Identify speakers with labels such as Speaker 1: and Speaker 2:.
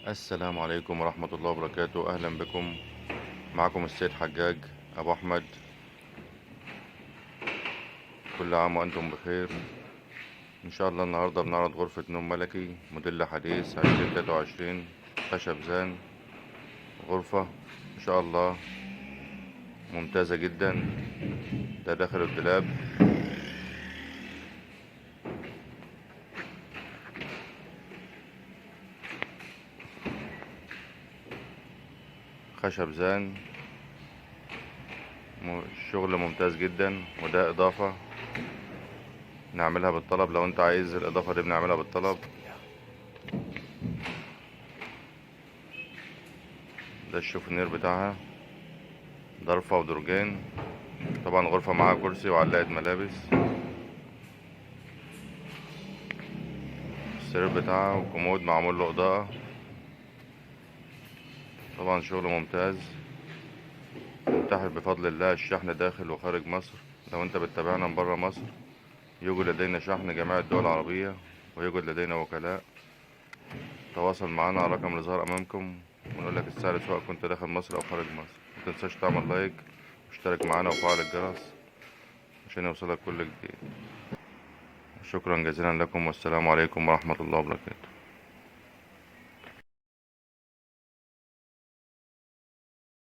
Speaker 1: السلام عليكم ورحمة الله وبركاته. أهلا بكم. معكم السيد حجاج أبو أحمد. كل عام وأنتم بخير. إن شاء الله النهاردة بنعرض غرفة نوم ملكي موديل حديث 2023 خشب زان. غرفة إن شاء الله ممتازة جدا. ده داخل الدولاب. خشب زان، شغل ممتاز جدا. وده إضافة نعملها بالطلب. لو أنت عايز الإضافة دي بنعملها بالطلب. ده الشوفنير بتاعها، ضرفة ودرجين. طبعا غرفة معاها كرسي وعلاقة ملابس. السرير بتاعها وكومود معمول له إضاءة. طبعا شغل ممتاز. متاح بفضل الله الشحن داخل وخارج مصر. لو انت بتتابعنا من برا مصر يوجد لدينا شحن جميع الدول العربية، ويوجد لدينا وكلاء. تواصل معنا على الرقم اللي ظهر أمامكم ونقول لك السعر سواء كنت داخل مصر أو خارج مصر. متنساش تعمل لايك واشترك معنا وفعل الجرس عشان يوصلك كل جديد. شكرا جزيلا لكم، والسلام عليكم ورحمة الله وبركاته.